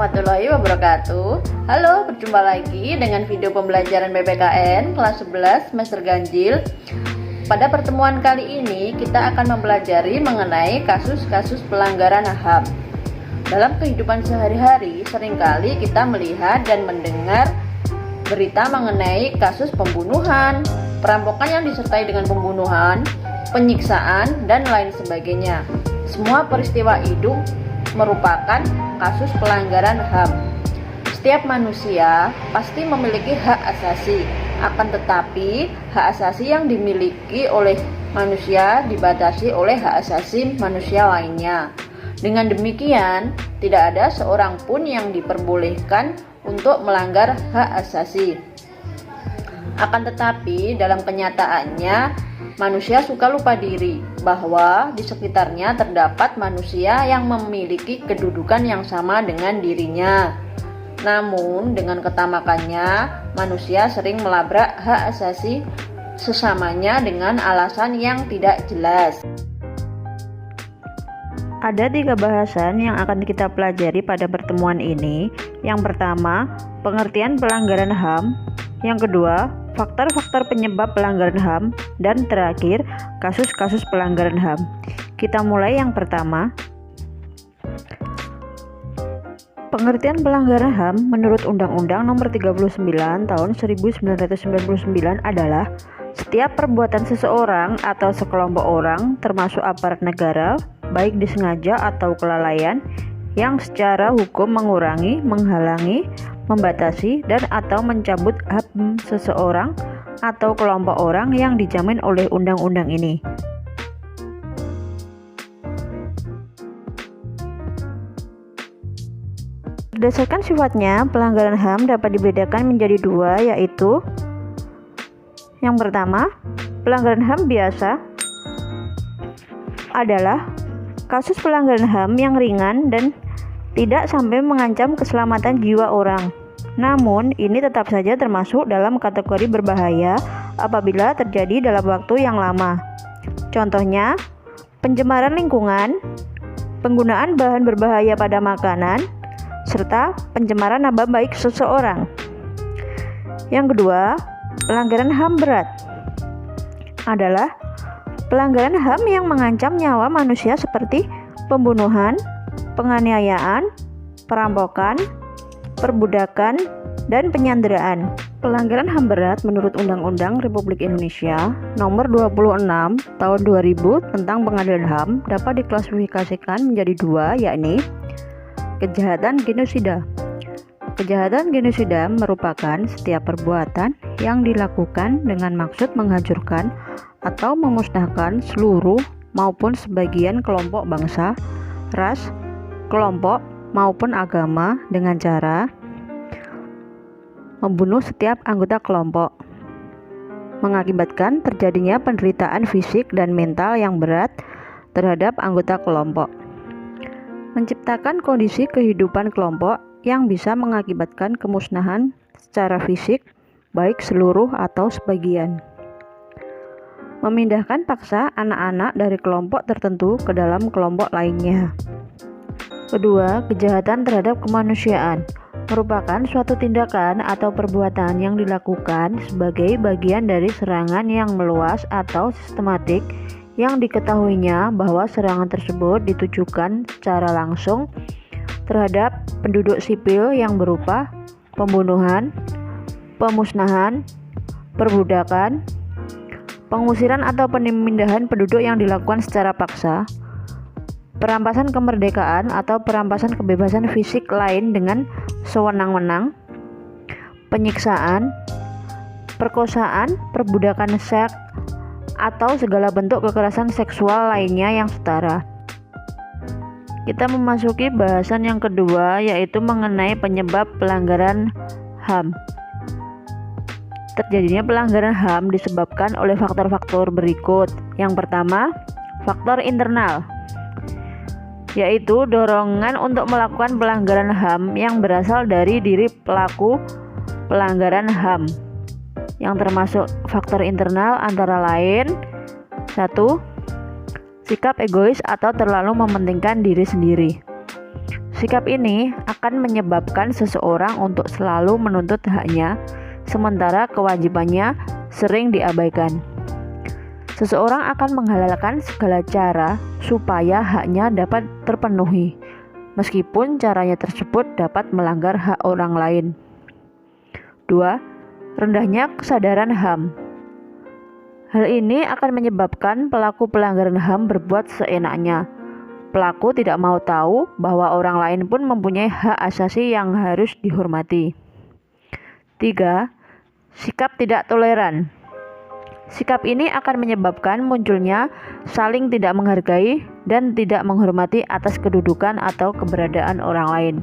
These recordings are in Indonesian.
warahmatullahi wabarakatuh. Halo, berjumpa lagi dengan video pembelajaran PPKN kelas 11 semester ganjil. Pada pertemuan kali ini kita akan mempelajari mengenai kasus-kasus pelanggaran HAM. Dalam kehidupan sehari-hari seringkali kita melihat dan mendengar berita mengenai kasus pembunuhan, perampokan yang disertai dengan pembunuhan, penyiksaan, dan lain sebagainya. Semua peristiwa itu merupakan kasus pelanggaran HAM. Setiap manusia pasti memiliki hak asasi, akan tetapi hak asasi yang dimiliki oleh manusia dibatasi oleh hak asasi manusia lainnya. Dengan demikian, tidak ada seorang pun yang diperbolehkan untuk melanggar hak asasi. Akan tetapi, dalam kenyataannya, manusia suka lupa diri bahwa di sekitarnya terdapat manusia yang memiliki kedudukan yang sama dengan dirinya. Namun, dengan ketamakannya, manusia sering melabrak hak asasi sesamanya dengan alasan yang tidak jelas. Ada 3 bahasan yang akan kita pelajari pada pertemuan ini. Yang pertama, pengertian pelanggaran HAM. Yang kedua, faktor-faktor penyebab pelanggaran HAM. Dan terakhir, kasus-kasus pelanggaran HAM. Kita mulai yang pertama. Pengertian pelanggaran HAM menurut Undang-Undang Nomor 39 Tahun 1999 adalah setiap perbuatan seseorang atau sekelompok orang termasuk aparat negara, baik disengaja atau kelalaian, yang secara hukum mengurangi, menghalangi, membatasi, dan atau mencabut hak seseorang atau kelompok orang yang dijamin oleh undang-undang ini. Berdasarkan sifatnya, pelanggaran HAM dapat dibedakan menjadi 2, yaitu yang pertama, pelanggaran HAM biasa adalah kasus pelanggaran HAM yang ringan dan tidak sampai mengancam keselamatan jiwa orang. Namun, ini tetap saja termasuk dalam kategori berbahaya apabila terjadi dalam waktu yang lama. Contohnya, pencemaran lingkungan, penggunaan bahan berbahaya pada makanan, serta pencemaran nama baik seseorang. Yang kedua, pelanggaran HAM berat adalah pelanggaran HAM yang mengancam nyawa manusia seperti pembunuhan, penganiayaan, perampokan, perbudakan, dan penyanderaan. Pelanggaran HAM berat menurut Undang-Undang Republik Indonesia Nomor 26 Tahun 2000 tentang Pengadilan HAM dapat diklasifikasikan menjadi 2, yakni kejahatan genosida. Kejahatan genosida merupakan setiap perbuatan yang dilakukan dengan maksud menghancurkan atau memusnahkan seluruh maupun sebagian kelompok bangsa, ras, kelompok, maupun agama dengan cara membunuh setiap anggota kelompok, mengakibatkan terjadinya penderitaan fisik dan mental yang berat terhadap anggota kelompok, menciptakan kondisi kehidupan kelompok yang bisa mengakibatkan kemusnahan secara fisik, baik seluruh atau sebagian, memindahkan paksa anak-anak dari kelompok tertentu ke dalam kelompok lainnya. Kedua, kejahatan terhadap kemanusiaan merupakan suatu tindakan atau perbuatan yang dilakukan sebagai bagian dari serangan yang meluas atau sistematik yang diketahuinya bahwa serangan tersebut ditujukan secara langsung terhadap penduduk sipil yang berupa pembunuhan, pemusnahan, perbudakan, pengusiran atau pemindahan penduduk yang dilakukan secara paksa, perampasan kemerdekaan atau perampasan kebebasan fisik lain dengan sewenang-wenang, penyiksaan, perkosaan, perbudakan seks, atau segala bentuk kekerasan seksual lainnya yang setara. Kita memasuki bahasan yang kedua, yaitu mengenai penyebab pelanggaran HAM. Terjadinya pelanggaran HAM disebabkan oleh faktor-faktor berikut. Yang pertama, faktor internal, yaitu dorongan untuk melakukan pelanggaran HAM yang berasal dari diri pelaku pelanggaran HAM. Yang termasuk faktor internal antara lain 1. Sikap egois atau terlalu mementingkan diri sendiri. Sikap ini akan menyebabkan seseorang untuk selalu menuntut haknya, sementara kewajibannya sering diabaikan. Seseorang akan menghalalkan segala cara supaya haknya dapat terpenuhi, meskipun caranya tersebut dapat melanggar hak orang lain. 2. Rendahnya kesadaran HAM. Hal ini akan menyebabkan pelaku pelanggaran HAM berbuat seenaknya. Pelaku tidak mau tahu bahwa orang lain pun mempunyai hak asasi yang harus dihormati. 3. Sikap tidak toleran. Sikap ini akan menyebabkan munculnya saling tidak menghargai dan tidak menghormati atas kedudukan atau keberadaan orang lain.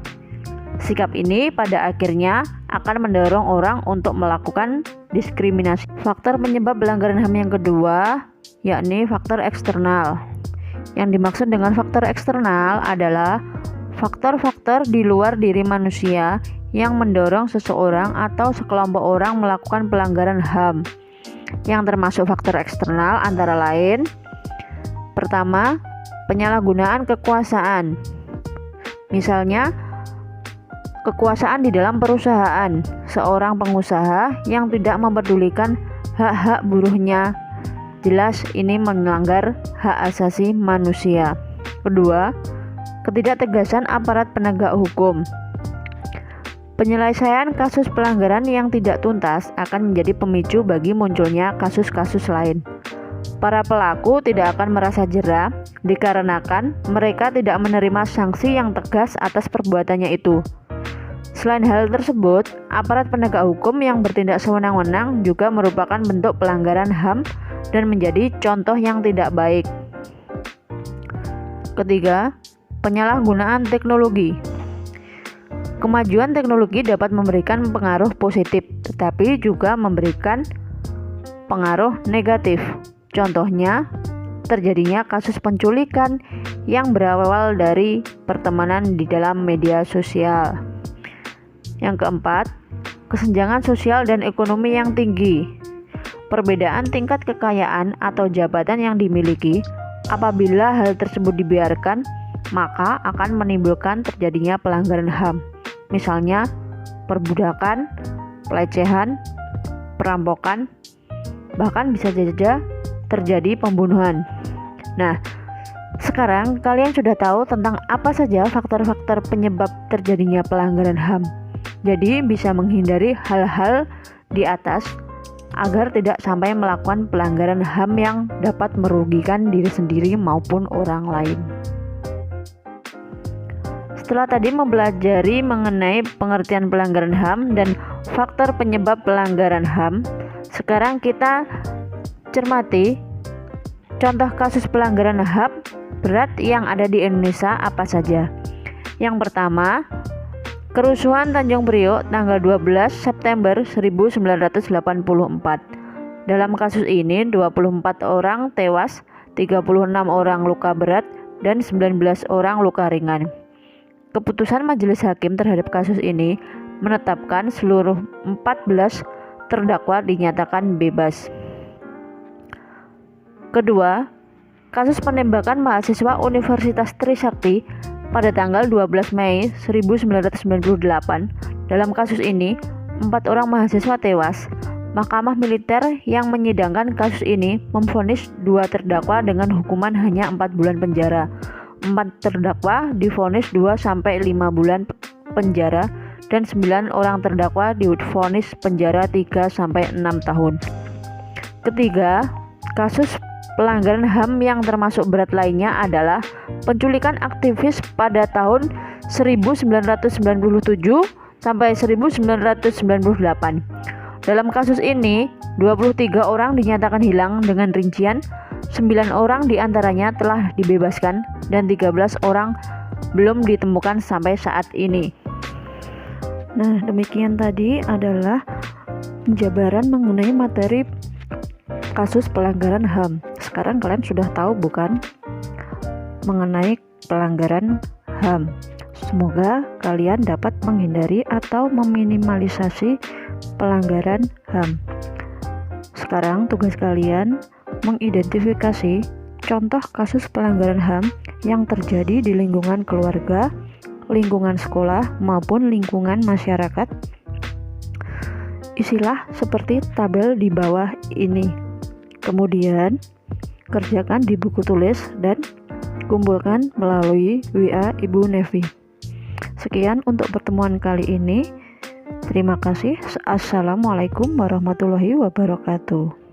Sikap ini pada akhirnya akan mendorong orang untuk melakukan diskriminasi. Faktor penyebab pelanggaran HAM yang kedua yakni faktor eksternal. Yang dimaksud dengan faktor eksternal adalah faktor-faktor di luar diri manusia yang mendorong seseorang atau sekelompok orang melakukan pelanggaran HAM. Yang termasuk faktor eksternal antara lain: pertama, penyalahgunaan kekuasaan. Misalnya, kekuasaan di dalam perusahaan, seorang pengusaha yang tidak mempedulikan hak-hak buruhnya. Jelas ini melanggar hak asasi manusia. Kedua, ketidaktegasan aparat penegak hukum. Penyelesaian kasus pelanggaran yang tidak tuntas akan menjadi pemicu bagi munculnya kasus-kasus lain. Para pelaku tidak akan merasa jera dikarenakan mereka tidak menerima sanksi yang tegas atas perbuatannya itu. Selain hal tersebut, aparat penegak hukum yang bertindak sewenang-wenang juga merupakan bentuk pelanggaran HAM dan menjadi contoh yang tidak baik. Ketiga, penyalahgunaan teknologi. Kemajuan teknologi dapat memberikan pengaruh positif, tetapi juga memberikan pengaruh negatif. Contohnya, terjadinya kasus penculikan yang berawal dari pertemanan di dalam media sosial. Yang keempat, kesenjangan sosial dan ekonomi yang tinggi. Perbedaan tingkat kekayaan atau jabatan yang dimiliki, apabila hal tersebut dibiarkan, maka akan menimbulkan terjadinya pelanggaran HAM. Misalnya, perbudakan, pelecehan, perampokan, bahkan bisa saja terjadi pembunuhan. Nah, sekarang kalian sudah tahu tentang apa saja faktor-faktor penyebab terjadinya pelanggaran HAM. Jadi bisa menghindari hal-hal di atas agar tidak sampai melakukan pelanggaran HAM yang dapat merugikan diri sendiri maupun orang lain. Setelah tadi mempelajari mengenai pengertian pelanggaran HAM dan faktor penyebab pelanggaran HAM, sekarang kita cermati contoh kasus pelanggaran HAM berat yang ada di Indonesia apa saja. Yang pertama, kerusuhan Tanjung Priok tanggal 12 September 1984. Dalam kasus ini 24 orang tewas, 36 orang luka berat, dan 19 orang luka ringan. Keputusan majelis hakim terhadap kasus ini menetapkan seluruh 14 terdakwa dinyatakan bebas. Kedua, kasus penembakan mahasiswa Universitas Trisakti pada tanggal 12 Mei 1998. Dalam kasus ini, 4 orang mahasiswa tewas. Mahkamah militer yang menyidangkan kasus ini memvonis 2 terdakwa dengan hukuman hanya 4 bulan penjara. 4 terdakwa divonis 2-5 bulan penjara dan 9 orang terdakwa divonis penjara 3-6 tahun. Ketiga, kasus pelanggaran HAM yang termasuk berat lainnya adalah penculikan aktivis pada tahun 1997 sampai 1998. Dalam kasus ini, 23 orang dinyatakan hilang dengan rincian 9 orang diantaranya telah dibebaskan dan 13 orang belum ditemukan sampai saat ini. Nah, demikian tadi adalah penjabaran mengenai materi kasus pelanggaran HAM. Sekarang kalian sudah tahu bukan mengenai pelanggaran HAM. Semoga kalian dapat menghindari atau meminimalisasi pelanggaran HAM. Sekarang tugas kalian mengidentifikasi contoh kasus pelanggaran HAM yang terjadi di lingkungan keluarga, lingkungan sekolah maupun lingkungan masyarakat. Isilah seperti tabel di bawah ini. Kemudian, kerjakan di buku tulis dan kumpulkan melalui WA Ibu Nevi. Sekian untuk pertemuan kali ini. Terima kasih. Assalamualaikum warahmatullahi wabarakatuh.